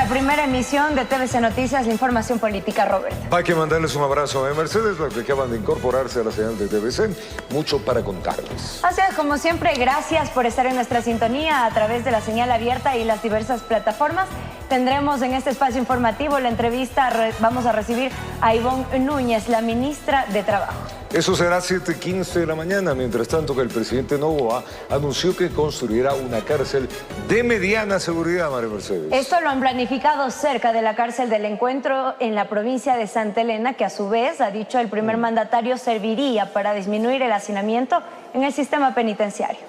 la primera emisión de TVC Noticias, la información política, Robert. Hay que mandarles un abrazo a Mercedes, los que acaban de incorporarse a la señal de TVC. Mucho para contarles. Así es, como siempre, gracias por estar en nuestra sintonía a través de la señal abierta y las diversas plataformas. Tendremos en este espacio informativo la entrevista, vamos a recibir a Ivonne Núñez, la ministra de Trabajo. Eso será 7:15 de la mañana, mientras tanto que el presidente Noboa anunció que construirá una cárcel de mediana seguridad, María Mercedes. Esto lo han planificado cerca de la cárcel del Encuentro en la provincia de Santa Elena, que a su vez, ha dicho el primer mandatario, serviría para disminuir el hacinamiento en el sistema penitenciario.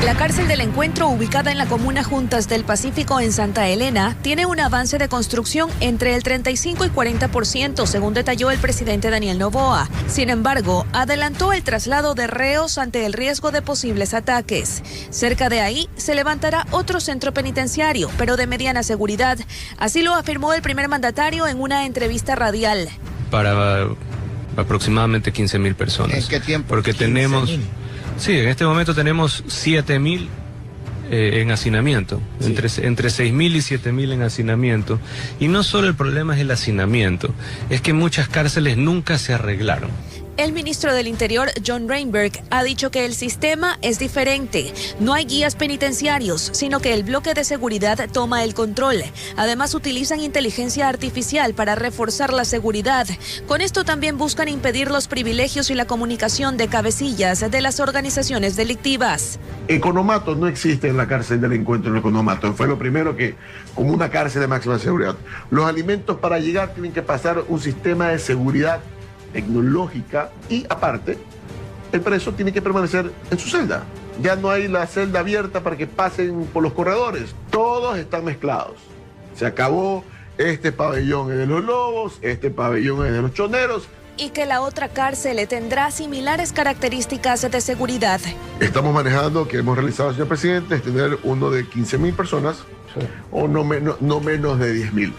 La cárcel del Encuentro, ubicada en la comuna Juntas del Pacífico en Santa Elena, tiene un avance de construcción entre el 35 y 40%, según detalló el presidente Daniel Noboa. Sin embargo, adelantó el traslado de reos ante el riesgo de posibles ataques. Cerca de ahí se levantará otro centro penitenciario, pero de mediana seguridad. Así lo afirmó el primer mandatario en una entrevista radial. Para aproximadamente 15.000 personas. ¿En qué tiempo? Porque tenemos... Sí, en este momento tenemos 7.000 en hacinamiento, sí. entre 6.000 y 7.000 en hacinamiento. Y no solo el problema es el hacinamiento, es que muchas cárceles nunca se arreglaron. El ministro del Interior, John Reinberg, ha dicho que el sistema es diferente. No hay guías penitenciarios, sino que el bloque de seguridad toma el control. Además, utilizan inteligencia artificial para reforzar la seguridad. Con esto también buscan impedir los privilegios y la comunicación de cabecillas de las organizaciones delictivas. Economato no existe en la cárcel del Encuentro. El economato fue lo primero que, como una cárcel de máxima seguridad. Los alimentos para llegar tienen que pasar un sistema de seguridad tecnológica y aparte el preso tiene que permanecer en su celda. Ya no hay la celda abierta para que pasen por los corredores, todos están mezclados. Se acabó, este pabellón es de los lobos, este pabellón es de los choneros. Y que la otra cárcel tendrá similares características de seguridad. Estamos manejando, que hemos realizado, señor presidente, es tener uno de 15.000 personas, sí, o no menos de 10.000.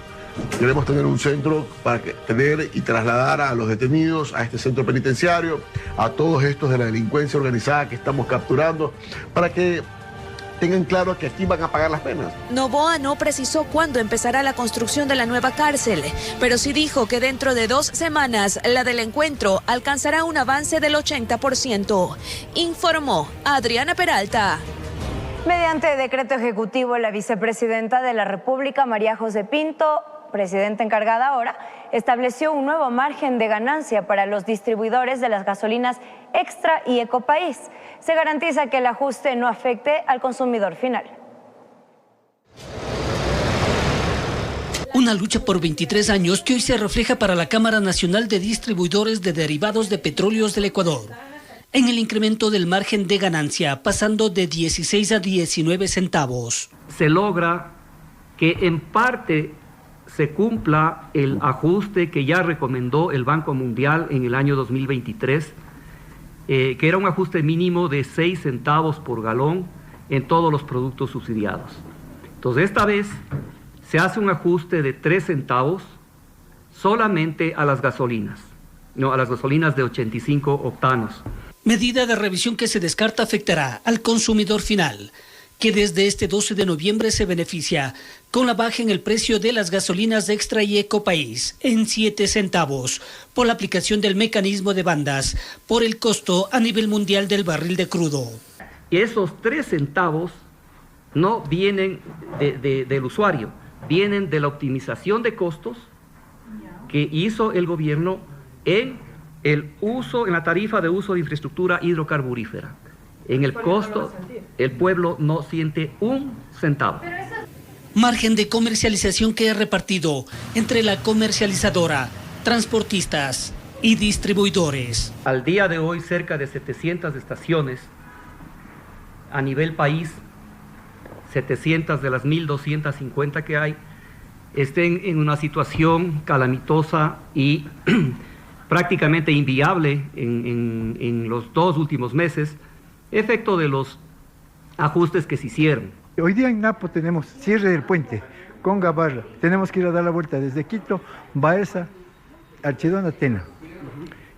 Queremos tener un centro para tener y trasladar a los detenidos a este centro penitenciario, a todos estos de la delincuencia organizada que estamos capturando, para que tengan claro que aquí van a pagar las penas. Noboa no precisó cuándo empezará la construcción de la nueva cárcel, pero sí dijo que dentro de 2 semanas la del Encuentro alcanzará un avance del 80%. Informó Adriana Peralta. Mediante decreto ejecutivo, la vicepresidenta de la República, María José Pinto, presidenta encargada ahora, estableció un nuevo margen de ganancia para los distribuidores de las gasolinas Extra y Ecopaís. Se garantiza que el ajuste no afecte al consumidor final. Una lucha por 23 años que hoy se refleja para la Cámara Nacional de Distribuidores de Derivados de Petróleos del Ecuador, en el incremento del margen de ganancia, pasando de 16 a 19 centavos. Se logra que en parte se cumpla el ajuste que ya recomendó el Banco Mundial en el año 2023, que era un ajuste mínimo de 6 centavos por galón en todos los productos subsidiados. Entonces, esta vez se hace un ajuste de 3 centavos solamente a las gasolinas, a las gasolinas de 85 octanos. Medida de revisión que se descarta afectará al consumidor final, que desde este 12 de noviembre se beneficia con la baja en el precio de las gasolinas Extra y Ecopaís en 7 centavos por la aplicación del mecanismo de bandas por el costo a nivel mundial del barril de crudo. Y esos 3 centavos no vienen del usuario, vienen de la optimización de costos que hizo el gobierno en la tarifa de uso de infraestructura hidrocarburífera. En el costo, el pueblo no siente un centavo. Margen de comercialización que es repartido entre la comercializadora, transportistas y distribuidores. Al día de hoy, cerca de 700 estaciones a nivel país, 700 de las 1.250 que hay, estén en una situación calamitosa y prácticamente inviable en los 2 últimos meses, efecto de los ajustes que se hicieron. Hoy día en Napo tenemos cierre del puente con Gabarra. Tenemos que ir a dar la vuelta desde Quito, Baeza, Archidona, Tena.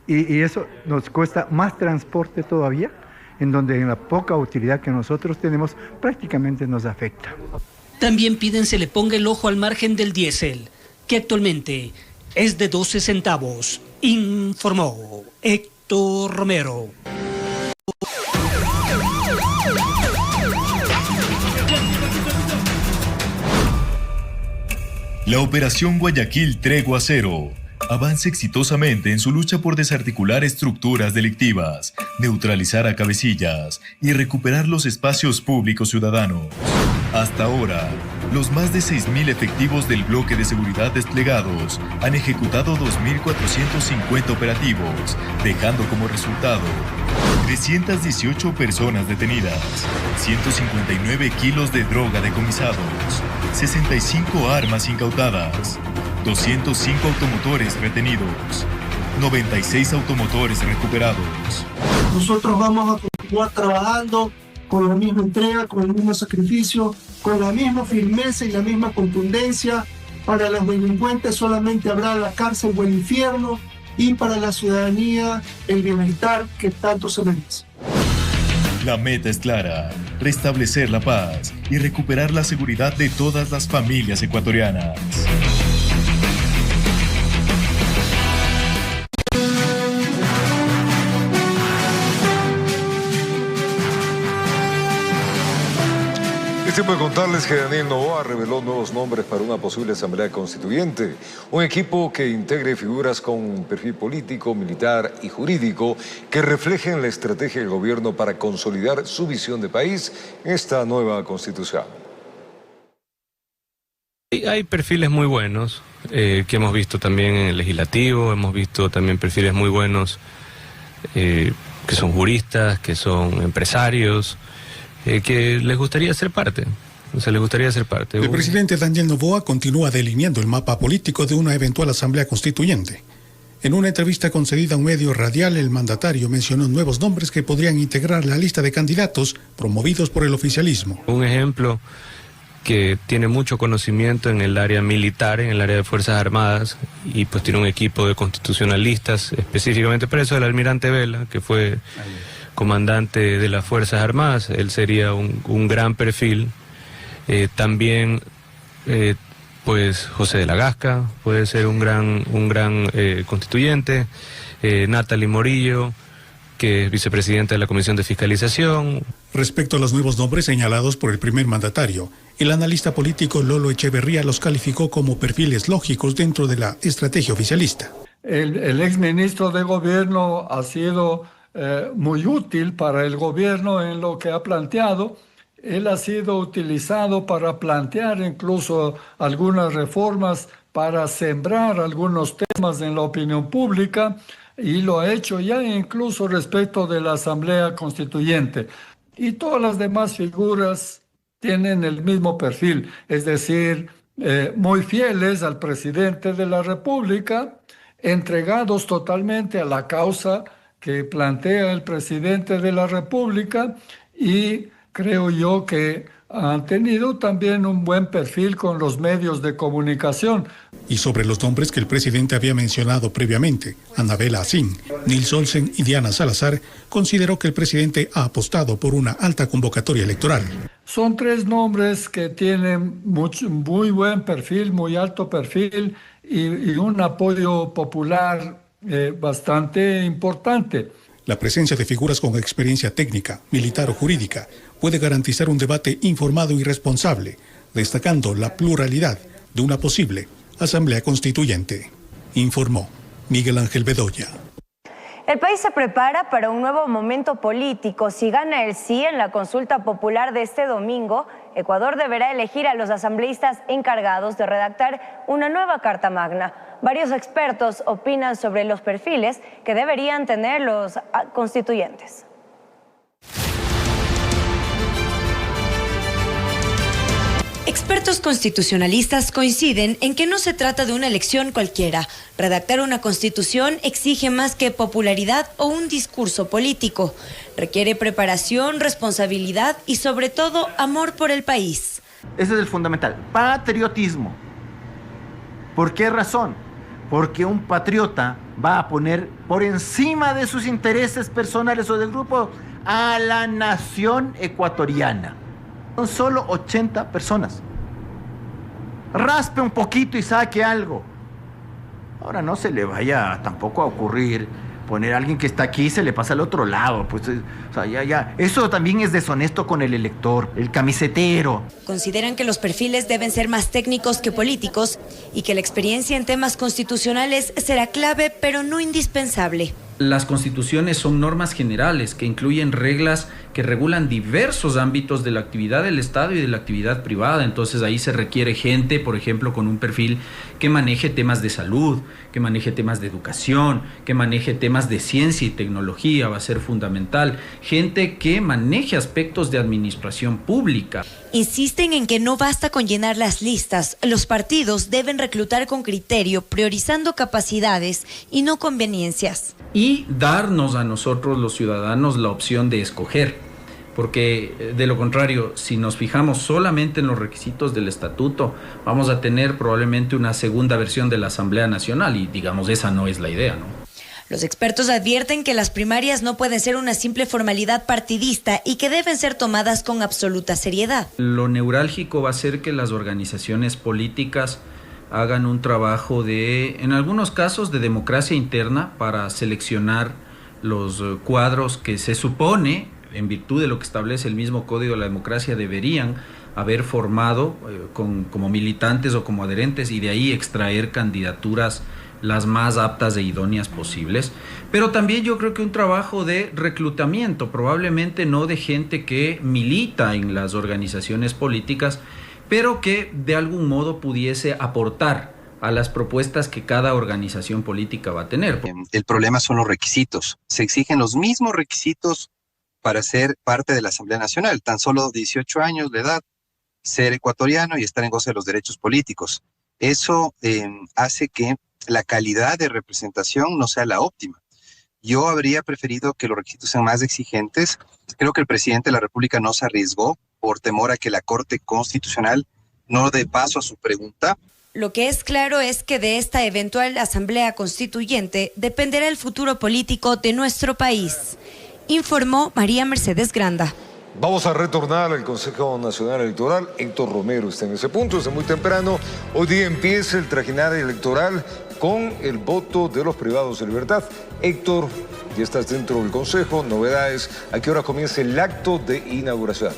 y eso nos cuesta más transporte todavía, en donde en la poca utilidad que nosotros tenemos prácticamente nos afecta. También piden se le ponga el ojo al margen del diésel, que actualmente es de 12 centavos, informó Héctor Romero. La Operación Guayaquil Tregua Cero avanza exitosamente en su lucha por desarticular estructuras delictivas, neutralizar a cabecillas y recuperar los espacios públicos ciudadanos. Hasta ahora, los más de 6.000 efectivos del bloque de seguridad desplegados han ejecutado 2.450 operativos, dejando como resultado 318 personas detenidas, 159 kilos de droga decomisados, 65 armas incautadas, 205 automotores retenidos, 96 automotores recuperados. Nosotros vamos a continuar trabajando con la misma entrega, con el mismo sacrificio, con la misma firmeza y la misma contundencia. Para los delincuentes solamente habrá la cárcel o el infierno, y para la ciudadanía el bienestar que tanto se merece. La meta es clara: restablecer la paz y recuperar la seguridad de todas las familias ecuatorianas. Es tiempo de contarles que Daniel Noboa reveló nuevos nombres para una posible asamblea constituyente. Un equipo que integre figuras con perfil político, militar y jurídico que reflejen la estrategia del gobierno para consolidar su visión de país en esta nueva constitución. Hay perfiles muy buenos que hemos visto también en el legislativo, hemos visto también perfiles muy buenos que son juristas, que son empresarios, que les gustaría ser parte. El presidente Daniel Noboa continúa delineando el mapa político de una eventual asamblea constituyente. En una entrevista concedida a un medio radial, el mandatario mencionó nuevos nombres que podrían integrar la lista de candidatos promovidos por el oficialismo. Un ejemplo que tiene mucho conocimiento en el área militar, en el área de Fuerzas Armadas, y pues tiene un equipo de constitucionalistas específicamente para eso, el almirante Vela, que fue comandante de las Fuerzas Armadas. Él sería un gran perfil. También pues José de la Gasca puede ser un gran constituyente. Natalie Morillo, que es vicepresidenta de la Comisión de Fiscalización. Respecto a los nuevos nombres señalados por el primer mandatario, el analista político Lolo Echeverría los calificó como perfiles lógicos dentro de la estrategia oficialista. El exministro de Gobierno ha sido muy útil para el gobierno en lo que ha planteado. Él ha sido utilizado para plantear incluso algunas reformas, para sembrar algunos temas en la opinión pública, y lo ha hecho ya incluso respecto de la Asamblea Constituyente. Y todas las demás figuras tienen el mismo perfil, es decir, muy fieles al presidente de la República, entregados totalmente a la causa que plantea el presidente de la República, y creo yo que han tenido también un buen perfil con los medios de comunicación. Y sobre los nombres que el presidente había mencionado previamente, Anabela Asín, Nils Olsen y Diana Salazar, consideró que el presidente ha apostado por una alta convocatoria electoral. Son tres nombres que tienen muy buen perfil, muy alto perfil y un apoyo popular bastante importante. La presencia de figuras con experiencia técnica, militar o jurídica puede garantizar un debate informado y responsable, destacando la pluralidad de una posible asamblea constituyente, informó Miguel Ángel Bedoya. El país se prepara para un nuevo momento político. Si gana el sí en la consulta popular de este domingo, Ecuador deberá elegir a los asambleístas encargados de redactar una nueva Carta Magna. Varios expertos opinan sobre los perfiles que deberían tener los constituyentes. Expertos constitucionalistas coinciden en que no se trata de una elección cualquiera. Redactar una constitución exige más que popularidad o un discurso político. Requiere preparación, responsabilidad y sobre todo amor por el país. Ese es el fundamental. Patriotismo. ¿Por qué razón? porque un patriota va a poner por encima de sus intereses personales o del grupo a la nación ecuatoriana. Son solo 80 personas. Raspe un poquito y saque algo. Ahora no se le vaya tampoco a ocurrir poner a alguien que está aquí y se le pasa al otro lado. Pues, o sea, ya. Eso también es deshonesto con el elector, el camisetero. Consideran que los perfiles deben ser más técnicos que políticos y que la experiencia en temas constitucionales será clave, pero no indispensable. Las constituciones son normas generales que incluyen reglas que regulan diversos ámbitos de la actividad del Estado y de la actividad privada. Entonces ahí se requiere gente, por ejemplo, con un perfil que maneje temas de salud, que maneje temas de educación, que maneje temas de ciencia y tecnología, va a ser fundamental. Gente que maneje aspectos de administración pública. Insisten en que no basta con llenar las listas. Los partidos deben reclutar con criterio, priorizando capacidades y no conveniencias. Y darnos a nosotros los ciudadanos la opción de escoger, porque de lo contrario, si nos fijamos solamente en los requisitos del estatuto, vamos a tener probablemente una segunda versión de la Asamblea Nacional y digamos esa no es la idea, ¿no? Los expertos advierten que las primarias no pueden ser una simple formalidad partidista y que deben ser tomadas con absoluta seriedad. Lo neurálgico va a ser que las organizaciones políticas hagan un trabajo de, en algunos casos, de democracia interna para seleccionar los cuadros que se supone, en virtud de lo que establece el mismo Código de la Democracia, deberían haber formado como militantes o como adherentes y de ahí extraer candidaturas las más aptas e idóneas posibles. Pero también yo creo que un trabajo de reclutamiento, probablemente no de gente que milita en las organizaciones políticas, pero que de algún modo pudiese aportar a las propuestas que cada organización política va a tener. El problema son los requisitos. Se exigen los mismos requisitos para ser parte de la Asamblea Nacional, tan solo 18 años de edad, ser ecuatoriano y estar en goce de los derechos políticos. Eso hace que la calidad de representación no sea la óptima. Yo habría preferido que los requisitos sean más exigentes. Creo que el presidente de la República no se arriesgó por temor a que la Corte Constitucional no dé paso a su pregunta. Lo que es claro es que de esta eventual asamblea constituyente dependerá el futuro político de nuestro país, informó María Mercedes Granda. Vamos a retornar al Consejo Nacional Electoral. Héctor Romero está en ese punto desde muy temprano. Hoy día empieza el trajinar electoral con el voto de los privados de libertad. Héctor, ya estás dentro del Consejo. Novedades, ¿a qué hora comienza el acto de inauguración?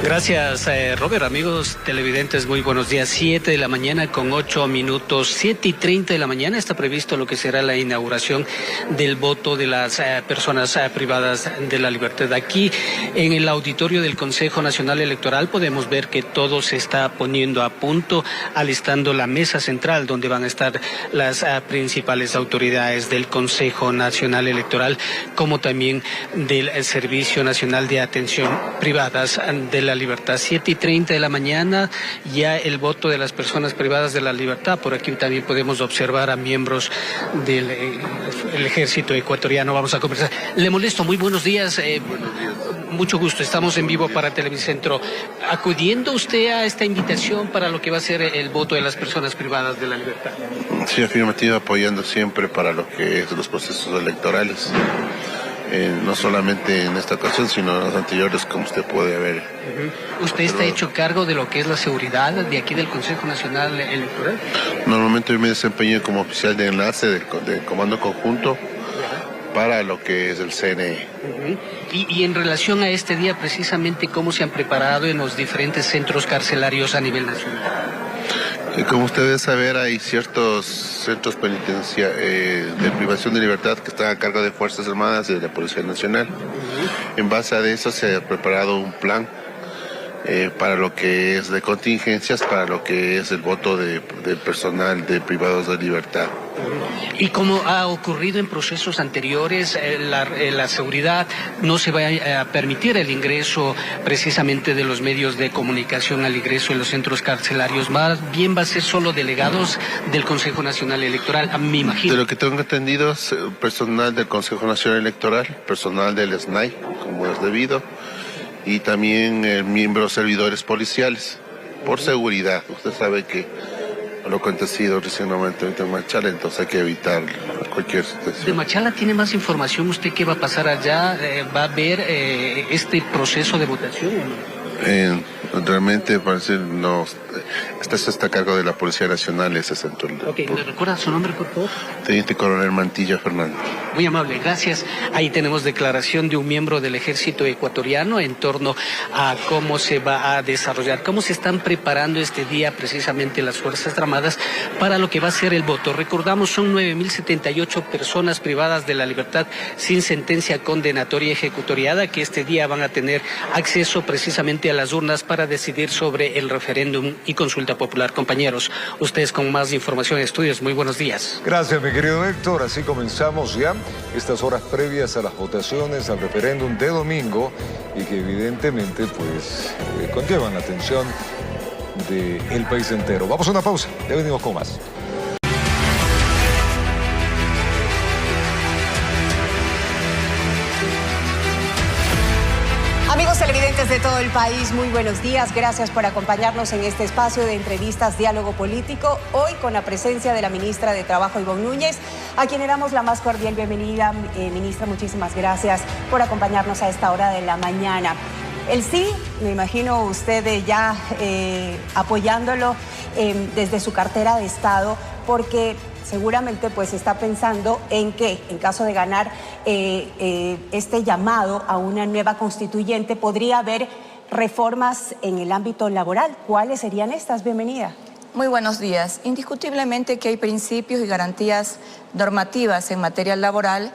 Gracias, Robert. Amigos televidentes, muy buenos días. 7 de la mañana con 8 minutos. 7:30 de la mañana está previsto lo que será la inauguración del voto de las personas privadas de la libertad. Aquí en el auditorio del Consejo Nacional Electoral podemos ver que todo se está poniendo a punto, alistando la mesa central donde van a estar las principales autoridades del Consejo Nacional Electoral, como también del Servicio Nacional de Atención Privadas de la Libertad. 7:30 de la mañana, ya el voto de las personas privadas de la libertad. Por aquí también podemos observar a miembros del ejército ecuatoriano. Vamos a conversar. Le molesto, muy buenos días. Mucho gusto, estamos en vivo para Televicentro. ¿Acudiendo usted a esta invitación para lo que va a ser el voto de las personas privadas de la libertad? Sí, afirmativo, apoyando siempre para lo que es los procesos electorales. No solamente en esta ocasión, sino en las anteriores, como usted puede ver. ¿Usted está hecho cargo de lo que es la seguridad de aquí del Consejo Nacional Electoral? Normalmente yo me desempeño como oficial de enlace del Comando Conjunto para lo que es el CNE. Y en relación a este día, precisamente, ¿cómo se han preparado en los diferentes centros carcelarios a nivel nacional? Como usted debe saber, hay ciertos centros penitenciarios de privación de libertad que están a cargo de Fuerzas Armadas y de la Policía Nacional. En base a eso se ha preparado un plan para lo que es de contingencias, para lo que es el voto del personal de privados de libertad. Y como ha ocurrido en procesos anteriores, la seguridad no se va a permitir el ingreso precisamente de los medios de comunicación al ingreso en los centros carcelarios. Más bien va a ser solo delegados del Consejo Nacional Electoral, me imagino. De lo que tengo entendido, personal del Consejo Nacional Electoral, personal del SNAI, como es debido, y también miembros servidores policiales, por seguridad. Usted sabe que lo acontecido recientemente en Machala, entonces hay que evitar cualquier situación. De Machala tiene más información. ¿Usted qué va a pasar allá? ¿Va a ver este proceso de votación o no? Realmente parece no está a cargo de la Policía Nacional ese centro. Ok, ¿me recuerda su nombre, por favor? Teniente Coronel Mantilla Fernández. Muy amable, gracias. Ahí tenemos declaración de un miembro del ejército ecuatoriano en torno a cómo se va a desarrollar, cómo se están preparando este día precisamente las Fuerzas Armadas para lo que va a ser el voto. Recordamos, son 9.078 personas privadas de la libertad sin sentencia condenatoria ejecutoriada que este día van a tener acceso precisamente a las urnas para decidir sobre el referéndum y consulta popular. Compañeros, ustedes con más información, estudios, muy buenos días. Gracias, mi querido Héctor. Así comenzamos ya estas horas previas a las votaciones, al referéndum de domingo, y que evidentemente pues conllevan la atención del país entero. Vamos a una pausa, ya venimos con más. Amigos televidentes de todo el país, muy buenos días. Gracias por acompañarnos en este espacio de entrevistas Diálogo Político. Hoy con la presencia de la ministra de Trabajo, Ivonne Núñez, a quien le damos la más cordial bienvenida. Ministra, muchísimas gracias por acompañarnos a esta hora de la mañana. El sí, me imagino usted ya apoyándolo desde su cartera de Estado, porque seguramente pues está pensando en que, en caso de ganar este llamado a una nueva constituyente, podría haber reformas en el ámbito laboral. ¿Cuáles serían estas? Bienvenida. Muy buenos días. Indiscutiblemente que hay principios y garantías normativas en materia laboral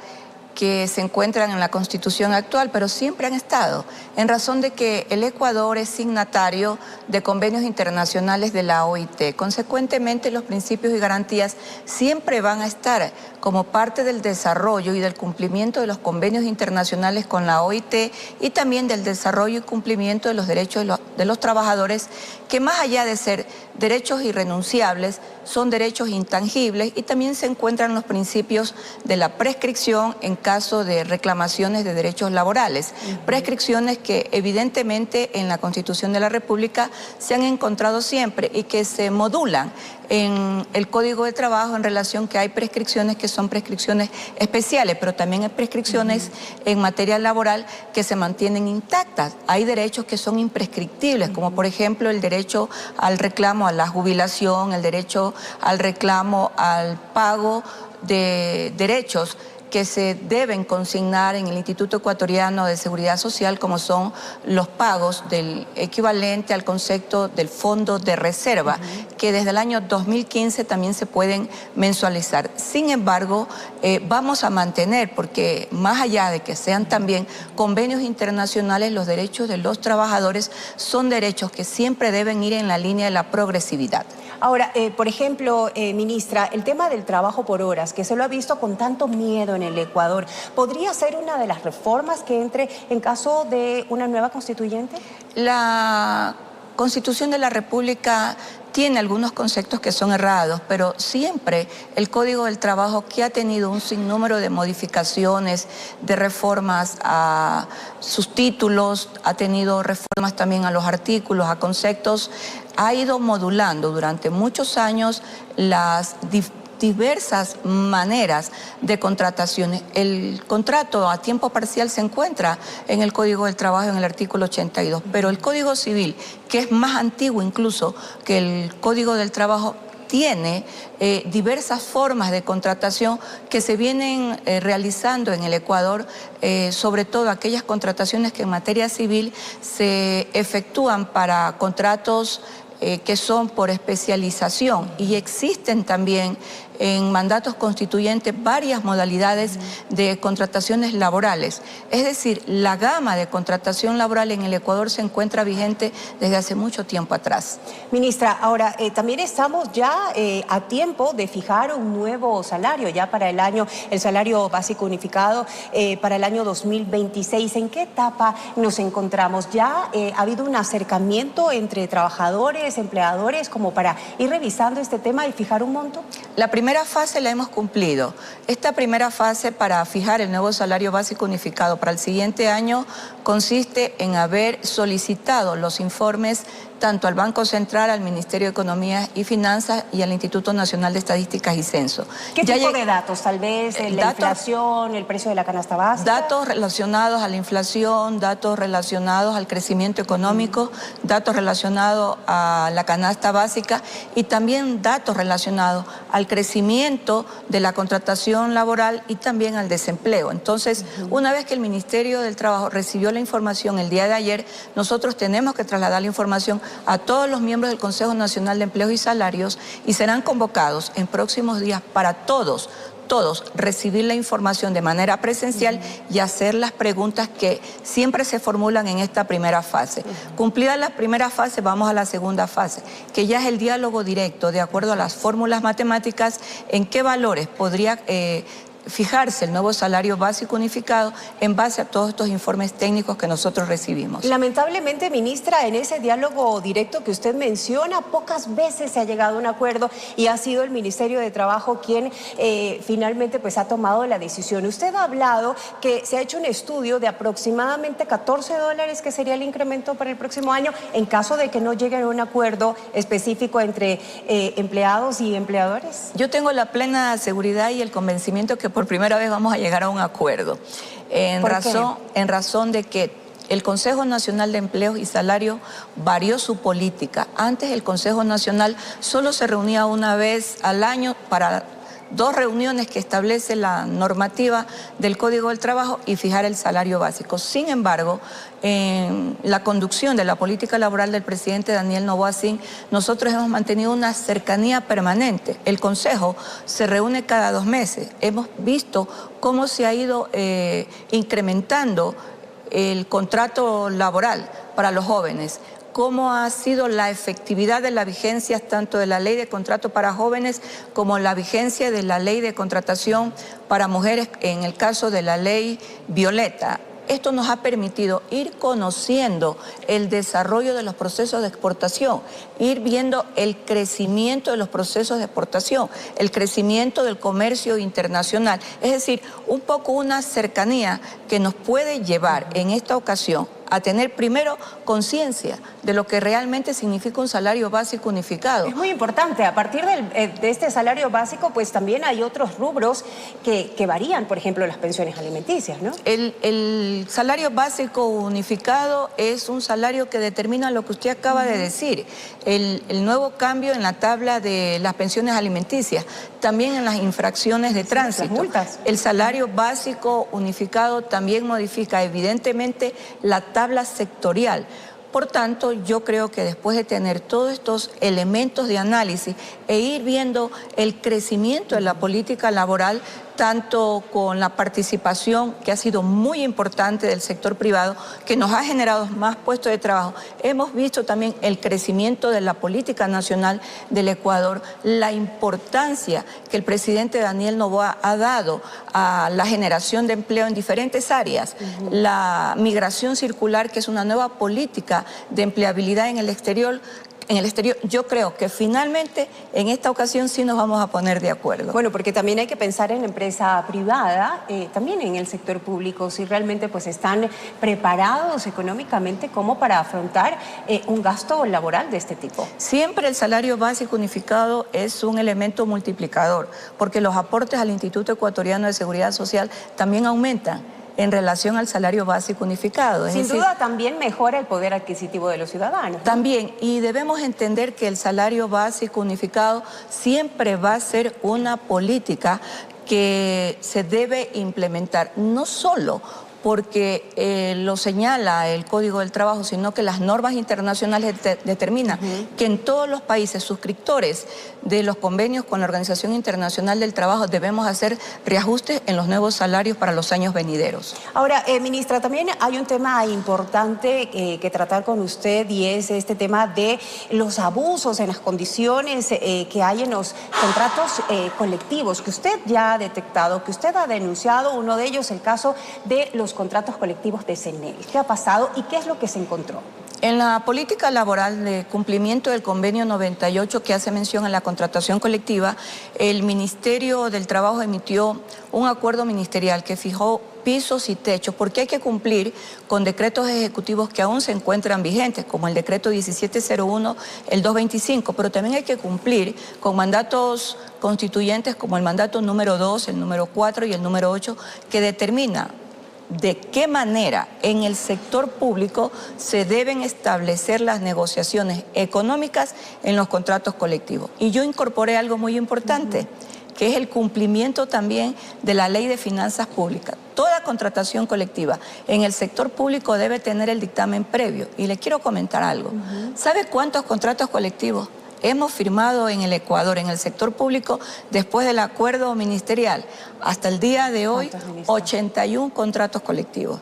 que se encuentran en la Constitución actual, pero siempre han estado, en razón de que el Ecuador es signatario de convenios internacionales de la OIT. Consecuentemente, los principios y garantías siempre van a estar como parte del desarrollo y del cumplimiento de los convenios internacionales con la OIT y también del desarrollo y cumplimiento de los derechos de los trabajadores, que más allá de ser derechos irrenunciables, son derechos intangibles, y también se encuentran los principios de la prescripción en caso de reclamaciones de derechos laborales. Prescripciones que evidentemente en la Constitución de la República se han encontrado siempre y que se modulan en el Código de Trabajo en relación que hay prescripciones que son prescripciones especiales, pero también hay prescripciones en materia laboral que se mantienen intactas. Hay derechos que son imprescriptibles, como por ejemplo el derecho al reclamo a la jubilación, el derecho al reclamo al pago de derechos que se deben consignar en el Instituto Ecuatoriano de Seguridad Social, como son los pagos del equivalente al concepto del fondo de reserva, que desde el año 2015 también se pueden mensualizar. Sin embargo, vamos a mantener, porque más allá de que sean también convenios internacionales, los derechos de los trabajadores son derechos que siempre deben ir en la línea de la progresividad. Ahora, por ejemplo, ministra, el tema del trabajo por horas, que se lo ha visto con tanto miedo en el Ecuador, ¿podría ser una de las reformas que entre en caso de una nueva constituyente? La Constitución de la República tiene algunos conceptos que son errados, pero siempre el Código del Trabajo, que ha tenido un sinnúmero de modificaciones, de reformas a sus títulos, ha tenido reformas también a los artículos, a conceptos, ha ido modulando durante muchos años las diversas maneras de contrataciones. El contrato a tiempo parcial se encuentra en el Código del Trabajo en el artículo 82, pero el Código Civil, que es más antiguo incluso que el Código del Trabajo, tiene diversas formas de contratación que se vienen realizando en el Ecuador, sobre todo aquellas contrataciones que en materia civil se efectúan para contratos que son por especialización, y existen también en mandatos constituyentes varias modalidades de contrataciones laborales. Es decir, la gama de contratación laboral en el Ecuador se encuentra vigente desde hace mucho tiempo atrás. Ministra, ahora también estamos ya a tiempo de fijar un nuevo salario ya para el año, el salario básico unificado para el año 2026. ¿En qué etapa nos encontramos? ¿Ya ha habido un acercamiento entre trabajadores, empleadores, como para ir revisando este tema y fijar un monto? La primera fase la hemos cumplido. Esta primera fase para fijar el nuevo salario básico unificado para el siguiente año consiste en haber solicitado los informes tanto al Banco Central, al Ministerio de Economía y Finanzas y al Instituto Nacional de Estadísticas y Censo. ¿Qué tipo de datos? Tal vez la inflación, el precio de la canasta básica. Datos relacionados a la inflación, datos relacionados al crecimiento económico, datos relacionados a la canasta básica y también datos relacionados al crecimiento de la contratación laboral y también al desempleo. Entonces, una vez que el Ministerio del Trabajo recibió la información el día de ayer, nosotros tenemos que trasladar la información a todos los miembros del Consejo Nacional de Empleos y Salarios y serán convocados en próximos días para todos recibir la información de manera presencial y hacer las preguntas que siempre se formulan en esta primera fase. Cumplida la primera fase, vamos a la segunda fase, que ya es el diálogo directo, de acuerdo a las fórmulas matemáticas, en qué valores podría fijarse el nuevo salario básico unificado en base a todos estos informes técnicos que nosotros recibimos. Lamentablemente, ministra, en ese diálogo directo que usted menciona, pocas veces se ha llegado a un acuerdo y ha sido el Ministerio de Trabajo quien finalmente pues ha tomado la decisión. Usted ha hablado que se ha hecho un estudio de aproximadamente $14 que sería el incremento para el próximo año en caso de que no lleguen a un acuerdo específico entre empleados y empleadores. Yo tengo la plena seguridad y el convencimiento que por primera vez vamos a llegar a un acuerdo, en razón de que el Consejo Nacional de Empleos y Salarios varió su política. Antes el Consejo Nacional solo se reunía una vez al año para 2 reuniones que establece la normativa del Código del Trabajo y fijar el salario básico. Sin embargo, en la conducción de la política laboral del presidente Daniel Noboa Sin, nosotros hemos mantenido una cercanía permanente. El Consejo se reúne cada 2 meses. Hemos visto cómo se ha ido incrementando el contrato laboral para los jóvenes, cómo ha sido la efectividad de la vigencia tanto de la ley de contrato para jóvenes como la vigencia de la ley de contratación para mujeres en el caso de la ley Violeta. Esto nos ha permitido ir conociendo el desarrollo de los procesos de exportación, ir viendo el crecimiento de los procesos de exportación, el crecimiento del comercio internacional. Es decir, un poco una cercanía que nos puede llevar en esta ocasión a tener primero conciencia de lo que realmente significa un salario básico unificado. Es muy importante. A partir de este salario básico, pues también hay otros rubros que varían, por ejemplo, las pensiones alimenticias, ¿no? El salario básico unificado es un salario que determina lo que usted acaba de decir, el nuevo cambio en la tabla de las pensiones alimenticias, también en las infracciones de tránsito. Las multas. El salario básico unificado también modifica evidentemente la tabla sectorial. Por tanto, yo creo que después de tener todos estos elementos de análisis e ir viendo el crecimiento de la política laboral, tanto con la participación que ha sido muy importante del sector privado, que nos ha generado más puestos de trabajo. Hemos visto también el crecimiento de la política nacional del Ecuador, la importancia que el presidente Daniel Noboa ha dado a la generación de empleo en diferentes áreas, la migración circular, que es una nueva política de empleabilidad en el exterior. Yo creo que finalmente en esta ocasión sí nos vamos a poner de acuerdo. Bueno, porque también hay que pensar en la empresa privada, también en el sector público, si realmente pues están preparados económicamente como para afrontar un gasto laboral de este tipo. Siempre el salario básico unificado es un elemento multiplicador, porque los aportes al Instituto Ecuatoriano de Seguridad Social también aumentan en relación al salario básico unificado. Sin duda también mejora el poder adquisitivo de los ciudadanos, ¿no? También, y debemos entender que el salario básico unificado siempre va a ser una política que se debe implementar, no solo porque lo señala el Código del Trabajo, sino que las normas internacionales determinan que en todos los países suscriptores de los convenios con la Organización Internacional del Trabajo debemos hacer reajustes en los nuevos salarios para los años venideros. Ahora, ministra, también hay un tema importante que tratar con usted y es este tema de los abusos en las condiciones que hay en los contratos colectivos que usted ya ha detectado, que usted ha denunciado, uno de ellos el caso de los contratos colectivos de CNEL. ¿Qué ha pasado y qué es lo que se encontró? En la política laboral de cumplimiento del convenio 98 que hace mención a la contratación colectiva, el Ministerio del Trabajo emitió un acuerdo ministerial que fijó pisos y techos, porque hay que cumplir con decretos ejecutivos que aún se encuentran vigentes, como el decreto 1701, el 225, pero también hay que cumplir con mandatos constituyentes como el mandato número 2, el número 4 y el número 8, que determina de qué manera en el sector público se deben establecer las negociaciones económicas en los contratos colectivos. Y yo incorporé algo muy importante, que es el cumplimiento también de la Ley de Finanzas Públicas. Toda contratación colectiva en el sector público debe tener el dictamen previo. Y les quiero comentar algo. ¿Sabe cuántos contratos colectivos hemos firmado en el Ecuador, en el sector público, después del acuerdo ministerial? Hasta el día de hoy, 81 contratos colectivos.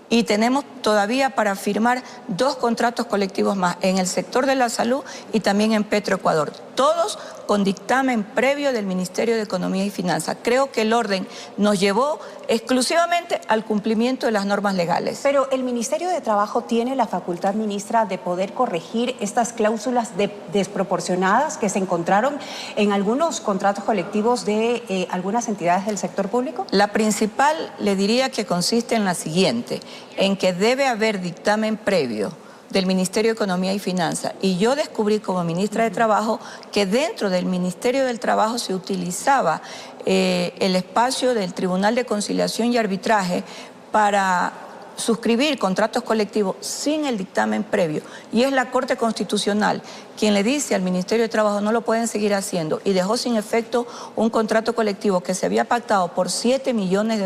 Y tenemos todavía para firmar 2 contratos colectivos más en el sector de la salud y también en Petroecuador. Todos con dictamen previo del Ministerio de Economía y Finanzas. Creo que el orden nos llevó exclusivamente al cumplimiento de las normas legales. Pero el Ministerio de Trabajo tiene la facultad, ministra, de poder corregir estas cláusulas desproporcionadas que se encontraron en algunos contratos colectivos de algunas entidades del sector público. La principal, le diría que consiste en la siguiente, en que debe haber dictamen previo del Ministerio de Economía y Finanzas. Y yo descubrí como ministra de Trabajo que dentro del Ministerio del Trabajo se utilizaba el espacio del Tribunal de Conciliación y Arbitraje para suscribir contratos colectivos sin el dictamen previo. Y es la Corte Constitucional quien le dice al Ministerio de Trabajo no lo pueden seguir haciendo, y dejó sin efecto un contrato colectivo que se había pactado por $7 millones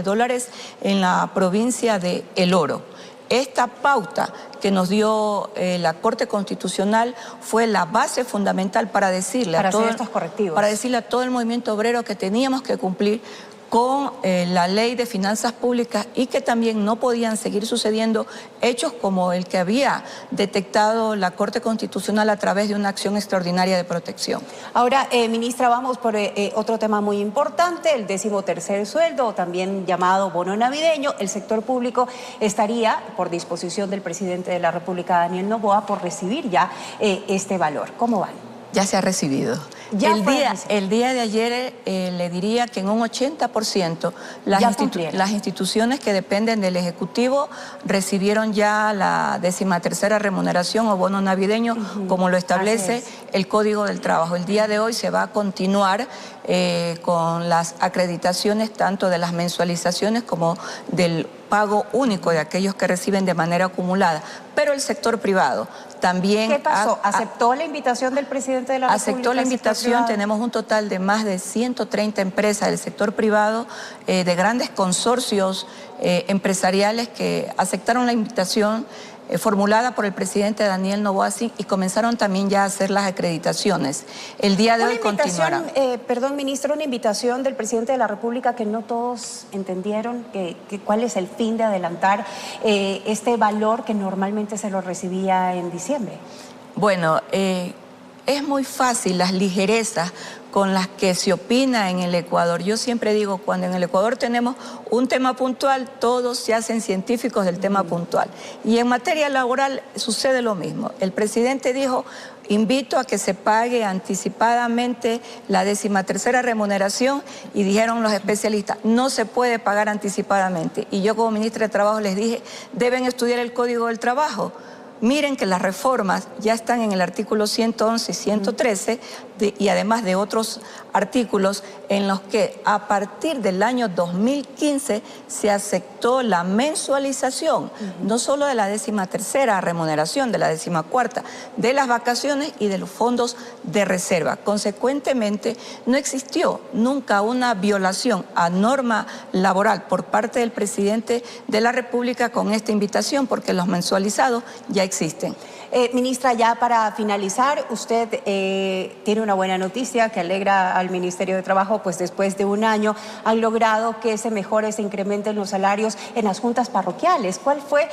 en la provincia de El Oro. Esta pauta que nos dio la Corte Constitucional fue la base fundamental para decirle a todo el movimiento obrero que teníamos que cumplir con la Ley de Finanzas Públicas y que también no podían seguir sucediendo hechos como el que había detectado la Corte Constitucional a través de una acción extraordinaria de protección. Ahora, ministra, vamos por otro tema muy importante, el 13º sueldo, también llamado bono navideño. El sector público estaría, por disposición del presidente de la República, Daniel Noboa, por recibir ya este valor. ¿Cómo van? Ya se ha recibido. El día de ayer le diría que en un 80% las instituciones que dependen del Ejecutivo recibieron ya la 13ª remuneración o bono navideño, como lo establece el Código del Trabajo. El día de hoy se va a continuar con las acreditaciones tanto de las mensualizaciones como del pago único de aquellos que reciben de manera acumulada. Pero el sector privado también... ¿Qué pasó? ¿Aceptó la invitación del presidente de la República? Aceptó la invitación. Tenemos un total de más de 130 empresas del sector privado, de grandes consorcios empresariales que aceptaron la invitación formulada por el presidente Daniel Noboa y comenzaron también ya a hacer las acreditaciones. El día de hoy continuará. Perdón, ministro, una invitación del presidente de la República que no todos entendieron cuál es el fin de adelantar este valor que normalmente se lo recibía en diciembre. Bueno, es muy fácil las ligerezas con las que se opina en el Ecuador. Yo siempre digo, cuando en el Ecuador tenemos un tema puntual, todos se hacen científicos del tema puntual. Y en materia laboral sucede lo mismo. El presidente dijo, invito a que se pague anticipadamente la 13ª remuneración, y dijeron los especialistas, no se puede pagar anticipadamente. Y yo como ministra de Trabajo les dije, deben estudiar el Código del Trabajo. Miren que las reformas ya están en el artículo 111 y 113 y además de otros artículos en los que a partir del año 2015 se aceptó la mensualización, no solo de la 13ª remuneración, de la 14ª, de las vacaciones y de los fondos de reserva. Consecuentemente, no existió nunca una violación a norma laboral por parte del presidente de la República con esta invitación, porque los mensualizados ya existen. Ministra, ya para finalizar, usted tiene una buena noticia que alegra al Ministerio de Trabajo, pues después de un año han logrado que se mejore, se incrementen los salarios en las juntas parroquiales. ¿Cuál fue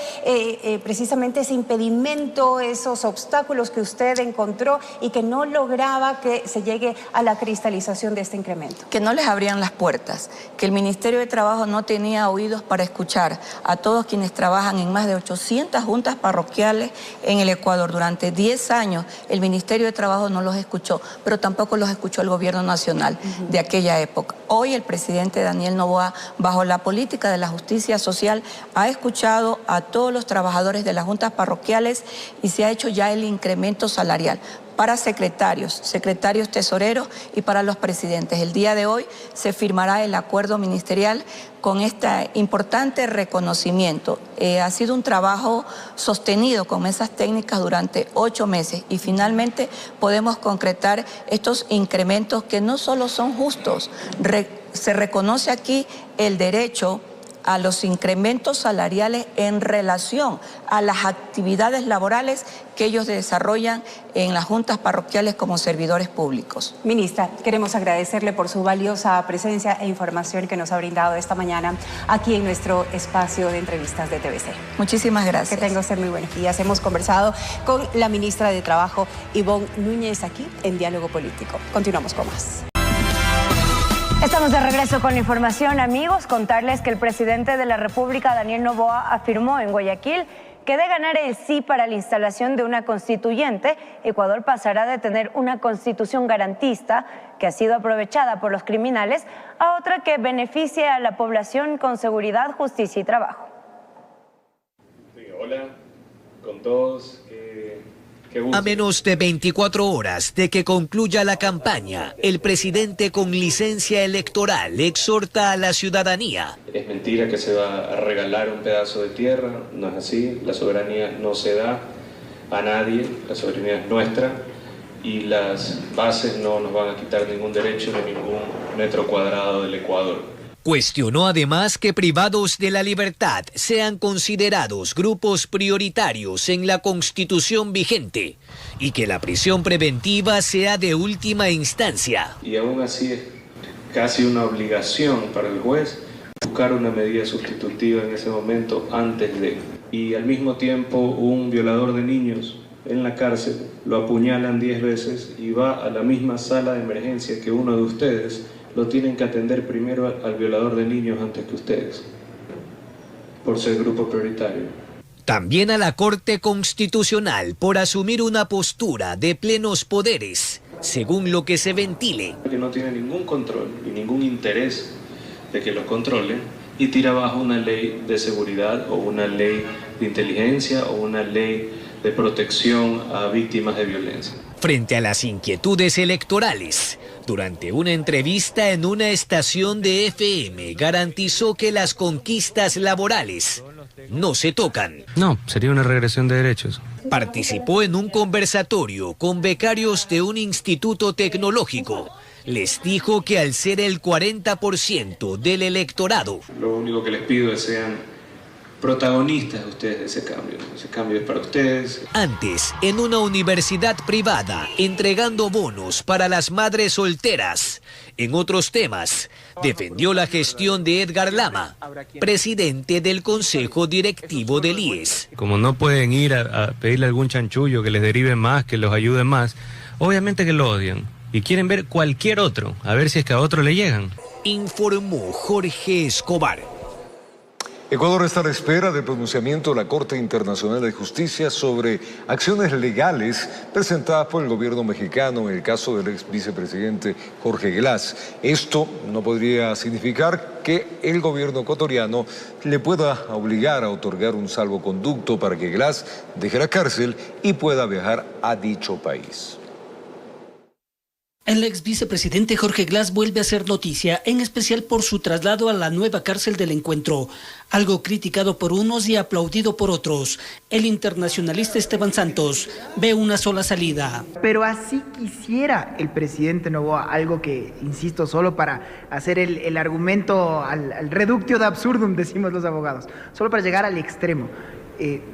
precisamente ese impedimento, esos obstáculos que usted encontró y que no lograba que se llegue a la cristalización de este incremento? Que no les abrían las puertas, que el Ministerio de Trabajo no tenía oídos para escuchar a todos quienes trabajan en más de 800 juntas parroquiales en el Ecuador. Durante 10 años el Ministerio de Trabajo no los escuchó. pero tampoco los escuchó el gobierno nacional de aquella época. Hoy el presidente Daniel Noboa, bajo la política de la justicia social, ha escuchado a todos los trabajadores de las juntas parroquiales y se ha hecho ya el incremento salarial para secretarios tesoreros y para los presidentes. El día de hoy se firmará el acuerdo ministerial con este importante reconocimiento. Ha sido un trabajo sostenido con mesas técnicas durante 8 meses y finalmente podemos concretar estos incrementos que no solo son justos, se reconoce aquí el derecho a los incrementos salariales en relación a las actividades laborales que ellos desarrollan en las juntas parroquiales como servidores públicos. Ministra, queremos agradecerle por su valiosa presencia e información que nos ha brindado esta mañana aquí en nuestro espacio de entrevistas de TVC. Muchísimas gracias. Que tenga usted muy buenos días. Hemos conversado con la ministra de Trabajo, Ivonne Núñez, aquí en Diálogo Político. Continuamos con más. Estamos de regreso con la información, amigos. Contarles que el presidente de la República, Daniel Noboa, afirmó en Guayaquil que de ganar el sí para la instalación de una constituyente, Ecuador pasará de tener una constitución garantista que ha sido aprovechada por los criminales a otra que beneficie a la población con seguridad, justicia y trabajo. Hola con todos. A menos de 24 horas de que concluya la campaña, el presidente con licencia electoral exhorta a la ciudadanía. Es mentira que se va a regalar un pedazo de tierra, no es así. La soberanía no se da a nadie, la soberanía es nuestra y las bases no nos van a quitar ningún derecho ni ningún metro cuadrado del Ecuador. Cuestionó además que privados de la libertad sean considerados grupos prioritarios en la Constitución vigente y que la prisión preventiva sea de última instancia. Y aún así es casi una obligación para el juez buscar una medida sustitutiva en ese momento antes de. Y al mismo tiempo un violador de niños en la cárcel lo apuñalan 10 veces y va a la misma sala de emergencia que uno de ustedes. Lo tienen que atender primero al violador de niños antes que ustedes, por ser grupo prioritario. También a la Corte Constitucional por asumir una postura de plenos poderes, según lo que se ventile. Que no tiene ningún control y ningún interés de que lo controlen y tira abajo una ley de seguridad o una ley de inteligencia o una ley de protección a víctimas de violencia. Frente a las inquietudes electorales, durante una entrevista en una estación de FM, garantizó que las conquistas laborales no se tocan. No, sería una regresión de derechos. Participó en un conversatorio con becarios de un instituto tecnológico. Les dijo que al ser el 40% del electorado, lo único que les pido es sean protagonistas ustedes de ese cambio es para ustedes. Antes, en una universidad privada, entregando bonos para las madres solteras. En otros temas, defendió la gestión de Edgar Lama, presidente del Consejo Directivo del IES. Como no pueden ir a pedirle algún chanchullo que les derive más, que los ayude más, obviamente que lo odian y quieren ver cualquier otro, a ver si es que a otro le llegan. Informó Jorge Escobar. Ecuador está a la espera del pronunciamiento de la Corte Internacional de Justicia sobre acciones legales presentadas por el gobierno mexicano en el caso del ex vicepresidente Jorge Glass. Esto no podría significar que el gobierno ecuatoriano le pueda obligar a otorgar un salvoconducto para que Glass deje la cárcel y pueda viajar a dicho país. El ex vicepresidente Jorge Glass vuelve a ser noticia, en especial por su traslado a la nueva cárcel del Encuentro, algo criticado por unos y aplaudido por otros. El internacionalista Esteban Santos ve una sola salida. Pero así quisiera el presidente Noboa, algo que, insisto, solo para hacer el argumento al reductio de absurdum, decimos los abogados, solo para llegar al extremo.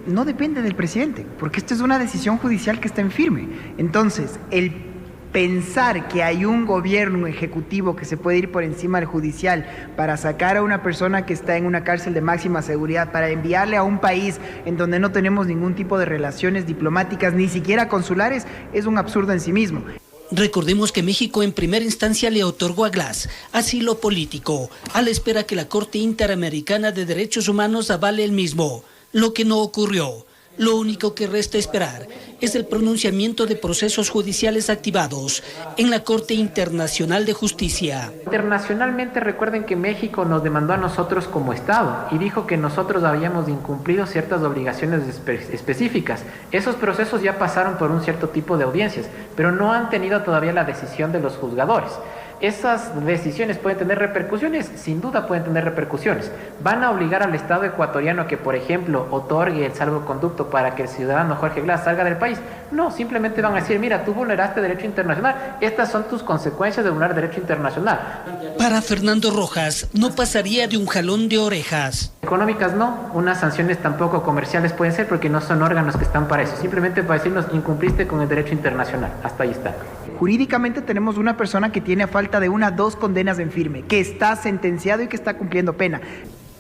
No depende del presidente, porque esta es una decisión judicial que está en firme. Entonces, el pensar que hay un gobierno, un ejecutivo que se puede ir por encima del judicial para sacar a una persona que está en una cárcel de máxima seguridad, para enviarle a un país en donde no tenemos ningún tipo de relaciones diplomáticas, ni siquiera consulares, es un absurdo en sí mismo. Recordemos que México en primera instancia le otorgó a Glass asilo político, a la espera que la Corte Interamericana de Derechos Humanos avale el mismo, lo que no ocurrió. Lo único que resta esperar es el pronunciamiento de procesos judiciales activados en la Corte Internacional de Justicia. Internacionalmente recuerden que México nos demandó a nosotros como Estado y dijo que nosotros habíamos incumplido ciertas obligaciones específicas. Esos procesos ya pasaron por un cierto tipo de audiencias, pero no han tenido todavía la decisión de los juzgadores. Esas decisiones pueden tener repercusiones, sin duda pueden tener repercusiones. ¿Van a obligar al Estado ecuatoriano a que, por ejemplo, otorgue el salvoconducto para que el ciudadano Jorge Glass salga del país? No, simplemente van a decir, mira, tú vulneraste derecho internacional, estas son tus consecuencias de vulnerar derecho internacional. Para Fernando Rojas, no pasaría de un jalón de orejas. Económicas no, unas sanciones tampoco comerciales pueden ser porque no son órganos que están para eso, simplemente para decirnos incumpliste con el derecho internacional, hasta ahí está. Jurídicamente tenemos una persona que tiene a falta de 1 o 2 condenas en firme, que está sentenciado y que está cumpliendo pena.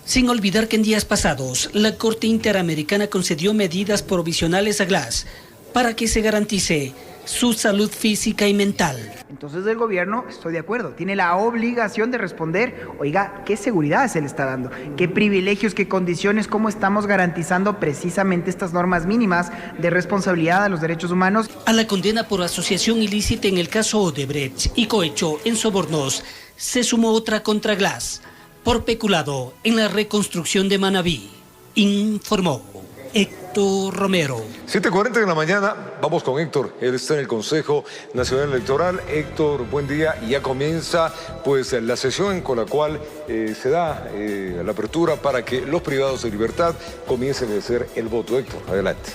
Sin olvidar que en días pasados, la Corte Interamericana concedió medidas provisionales a Glass para que se garantice su salud física y mental. Entonces el gobierno, estoy de acuerdo, tiene la obligación de responder, oiga, ¿qué seguridad se le está dando? ¿Qué privilegios, qué condiciones, cómo estamos garantizando precisamente estas normas mínimas de responsabilidad a los derechos humanos? A la condena por asociación ilícita en el caso Odebrecht y cohecho en sobornos, se sumó otra contra Glass por peculado en la reconstrucción de Manabí, informó Héctor Romero. 7:40 de la mañana, vamos con Héctor, él está en el Consejo Nacional Electoral. Héctor, buen día, y ya comienza pues la sesión con la cual se da la apertura para que los privados de libertad comiencen a hacer el voto. Héctor, adelante.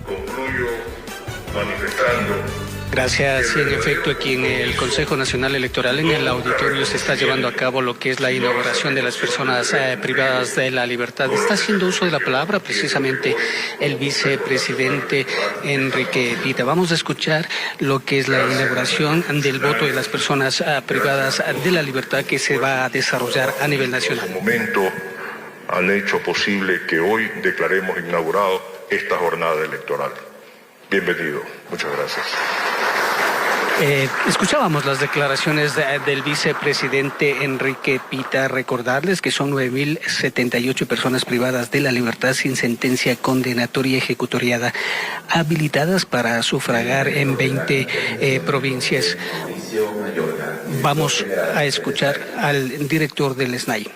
Concluyo manifestando. Gracias. En efecto, aquí en el Consejo Nacional Electoral, en el auditorio, se está llevando a cabo lo que es la inauguración de las personas privadas de la libertad. Está haciendo uso de la palabra precisamente el vicepresidente Enrique Pita. Vamos a escuchar lo que es la inauguración del voto de las personas privadas de la libertad que se va a desarrollar a nivel nacional. En el momento han hecho posible que hoy declaremos inaugurado esta jornada electoral. Bienvenido. Muchas gracias. Escuchábamos las declaraciones del vicepresidente Enrique Pita. Recordarles que son 9.078 personas privadas de la libertad sin sentencia condenatoria ejecutoriada, habilitadas para sufragar en 20 provincias. Vamos a escuchar al director del SNAI.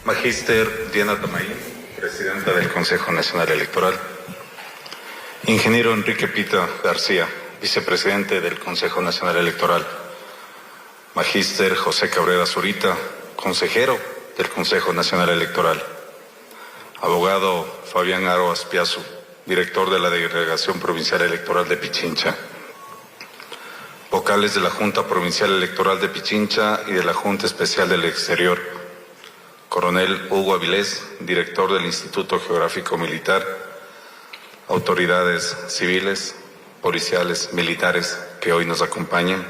Magíster Diana Tamaín, presidenta del Consejo Nacional Electoral. Ingeniero Enrique Pita García, vicepresidente del Consejo Nacional Electoral. Magíster José Cabrera Zurita, consejero del Consejo Nacional Electoral. Abogado Fabián Aro Aspiazu, director de la Delegación Provincial Electoral de Pichincha. Vocales de la Junta Provincial Electoral de Pichincha y de la Junta Especial del Exterior. Coronel Hugo Avilés, director del Instituto Geográfico Militar, autoridades civiles, policiales, militares que hoy nos acompañan,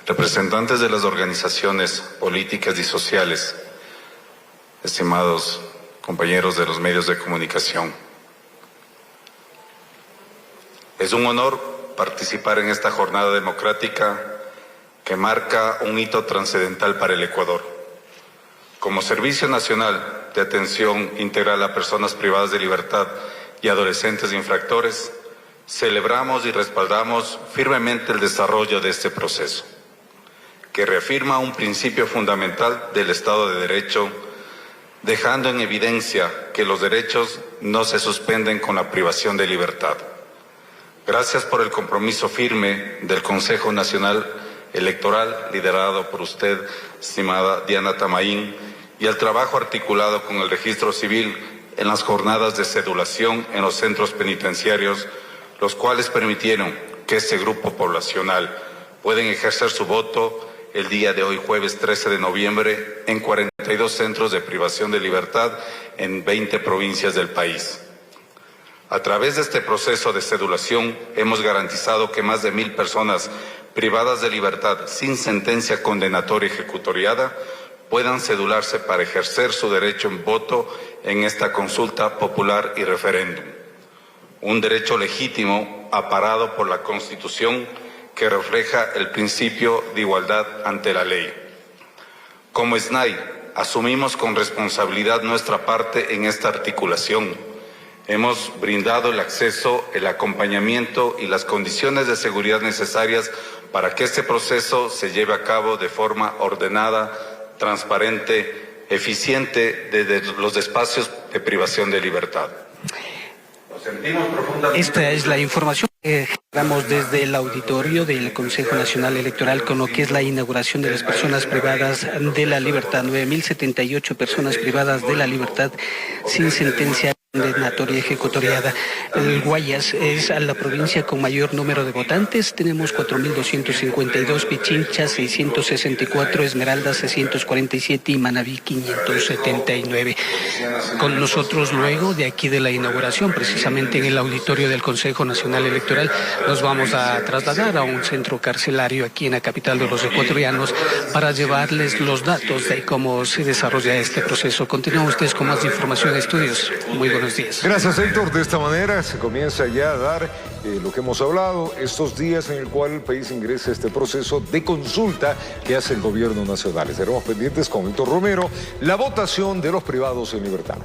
representantes de las organizaciones políticas y sociales, estimados compañeros de los medios de comunicación. Es un honor participar en esta jornada democrática que marca un hito trascendental para el Ecuador. Como Servicio Nacional de Atención Integral a Personas Privadas de Libertad y Adolescentes Infractores, celebramos y respaldamos firmemente el desarrollo de este proceso, que reafirma un principio fundamental del Estado de Derecho, dejando en evidencia que los derechos no se suspenden con la privación de libertad. Gracias por el compromiso firme del Consejo Nacional Electoral, liderado por usted, estimada Diana Tamaín, y el trabajo articulado con el Registro Civil en las jornadas de cedulación en los centros penitenciarios, los cuales permitieron que este grupo poblacional pueden ejercer su voto el día de hoy, jueves 13 de noviembre, en 42 centros de privación de libertad en 20 provincias del país. A través de este proceso de cedulación hemos garantizado que más de 1,000 personas privadas de libertad sin sentencia condenatoria ejecutoriada puedan cedularse para ejercer su derecho en voto en esta consulta popular y referéndum. un derecho legítimo amparado por la Constitución que refleja el principio de igualdad ante la ley. Como SNAI, asumimos con responsabilidad nuestra parte en esta articulación. Hemos brindado el acceso, el acompañamiento y las condiciones de seguridad necesarias para que este proceso se lleve a cabo de forma ordenada, transparente, eficiente desde los espacios de privación de libertad. Esta es la información que generamos desde el auditorio del Consejo Nacional Electoral con lo que es la inauguración de las personas privadas de la libertad. 9.078 personas privadas de la libertad sin sentencia condenatoria ejecutoriada. El Guayas es la provincia con mayor número de votantes. Tenemos 4.252, Pichincha 664, Esmeralda 647 y Manabí 579. Con nosotros luego de aquí de la inauguración, precisamente en el auditorio del Consejo Nacional Electoral, nos vamos a trasladar a un centro carcelario aquí en la capital de los ecuatorianos para llevarles los datos de cómo se desarrolla este proceso. Continúan ustedes con más información, estudios. Muy buenos días. Gracias, Héctor. De esta manera se comienza ya a dar lo que hemos hablado, estos días en el cual el país ingresa a este proceso de consulta que hace el gobierno nacional. Estaremos pendientes con Héctor Romero, la votación de los privados en libertad.